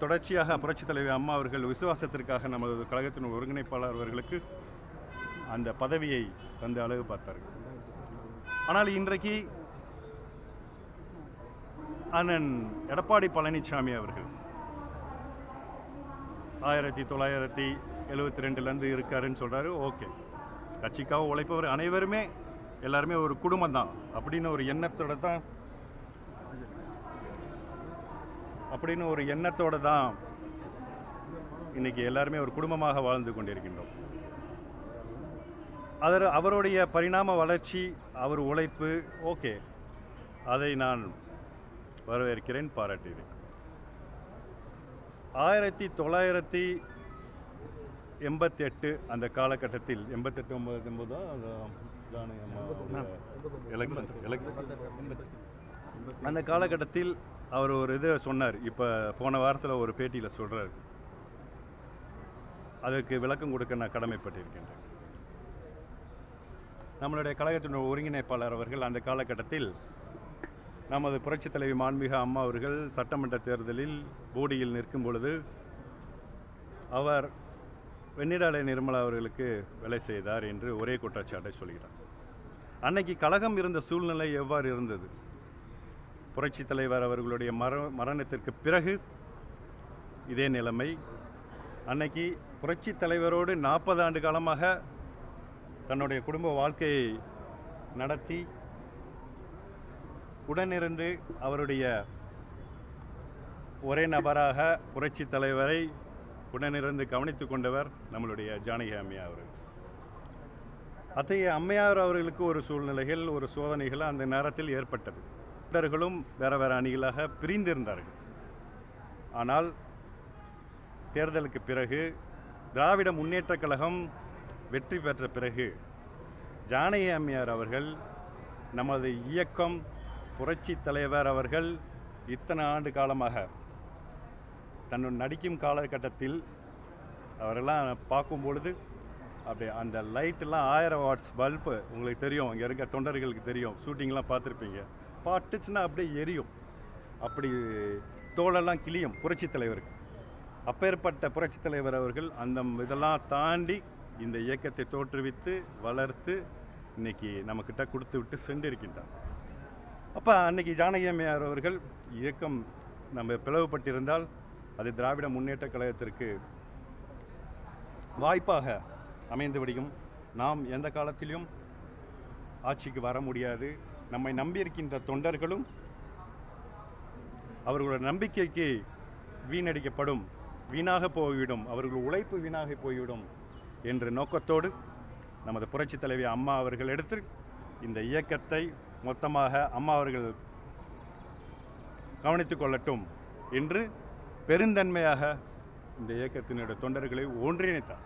தொடர்ச்சியாக புரட்சித் தலைவி அம்மா அவர்கள் விசுவாசத்திற்காக நமது கழகத்தின் ஒருங்கிணைப்பாளர் அவர்களுக்கு அந்த பதவியை தந்து அழகு பார்த்தார்கள். ஆனால் இன்றைக்கு அண்ணன் எடப்பாடி பழனிசாமி அவர்கள் 1972 இருக்காருன்னு சொல்றாரு. ஓகே, கட்சிக்காக உழைப்பவர் அனைவருமே எல்லாருமே ஒரு குடும்பம் தான் அப்படின்னு ஒரு எண்ணத்தோட தான் இன்னைக்கு எல்லாருமே ஒரு குடும்பமாக வாழ்ந்து கொண்டிருக்கின்றோம். அவருடைய பரிணாம வளர்ச்சி, அவர் உழைப்பு, ஓகே, அதை நான் வரவேற்கிறேன், பாராட்டுகிறேன். 1988 அந்த காலகட்டத்தில் 88-89 எலெக்ஷன் அந்த காலகட்டத்தில் அவர் ஒரு இதை சொன்னார். இப்போ போன வாரத்தில் ஒரு பேட்டியில் சொல்கிறார். அதற்கு விளக்கம் கொடுக்க நான் கடமைப்பட்டிருக்கின்றேன். நம்மளுடைய கழகத்தினுடைய ஒருங்கிணைப்பாளர் அவர்கள் அந்த காலகட்டத்தில் நமது புரட்சித் தலைவி மாண்புமிகு அம்மா அவர்கள் சட்டமன்ற தேர்தலில் போடியில் நிற்கும் பொழுது அவர் வெண்ணிடாலை நிர்மலா அவர்களுக்கு வேலை செய்தார் என்று ஒரே குற்றச்சாட்டை சொல்கிறார். அன்னைக்கு கழகம் இருந்த சூழ்நிலை எவ்வாறு இருந்தது? புரட்சித் தலைவர் அவர்களுடைய மரணத்திற்கு பிறகு இதே நிலைமை. அன்னைக்கு புரட்சித் தலைவரோடு 40 ஆண்டு காலமாக தன்னுடைய குடும்ப வாழ்க்கையை நடத்தி உடனிருந்து அவருடைய ஒரே நபராக புரட்சித் தலைவரை உடனிருந்து கவனித்து கொண்டவர் நம்மளுடைய ஜானகி அம்மையார் அவர்கள். அத்தகைய அம்மையார் அவர்களுக்கு ஒரு சூழ்நிலைகள், ஒரு சோதனைகள் அந்த நேரத்தில் ஏற்பட்டது. தொண்டர்களும் வேறு வேறு அணிகளாக பிரிந்திருந்தார்கள். ஆனால் தேர்தலுக்கு பிறகு திராவிட முன்னேற்றக் கழகம் வெற்றி பெற்ற பிறகு ஜானகி அம்மையார் அவர்கள், நமது இயக்கம், புரட்சி தலைவர் அவர்கள் இத்தனை ஆண்டு காலமாக தன்னுடைய நடிக்கும் காலகட்டத்தில் அவரெல்லாம் பார்க்கும் பொழுது அப்படியே அந்த லைட்டெல்லாம் 1000 வாட்ஸ் பல்பு உங்களுக்கு தெரியும், இங்கே இருக்க தொண்டர்களுக்கு தெரியும், ஷூட்டிங்லாம் பார்த்துருப்பீங்க. பாட்டுச்சுன்னா அப்படியே எரியும், அப்படி தோளெல்லாம் கிளியும் புரட்சி தலைவருக்கு. அப்பேற்பட்ட புரட்சி தலைவர் அவர்கள் அந்த இதெல்லாம் தாண்டி இந்த இயக்கத்தை தோற்றுவித்து வளர்த்து இன்னைக்கு நம்மக்கிட்ட கொடுத்து விட்டு சென்றிருக்கின்றார். அப்போ அன்னைக்கு ஜானகி அம்மையார் அவர்கள் இயக்கம் நம்ம பிளவுபட்டிருந்தால் அது திராவிட முன்னேற்ற கழகத்திற்கு வாய்ப்பாக அமைந்து விடும். நாம் எந்த காலத்திலும் ஆட்சிக்கு வர முடியாது. நம்மை நம்பியிருக்கின்ற தொண்டர்களும் அவர்களுடைய நம்பிக்கைக்கு வீணடிக்கப்படும், வீணாக போய்விடும், அவர்கள் உழைப்பு வீணாக போய்விடும் என்ற நோக்கத்தோடு நமது புரட்சி தலைவி அம்மா அவர்கள் எடுத்து இந்த இயக்கத்தை மொத்தமாக அம்மா அவர்கள் கவனித்துக் கொள்ளட்டும் என்று பெருந்தன்மையாக இந்த இயக்கத்தினுடைய தொண்டர்களை ஒன்றிணைத்தார்.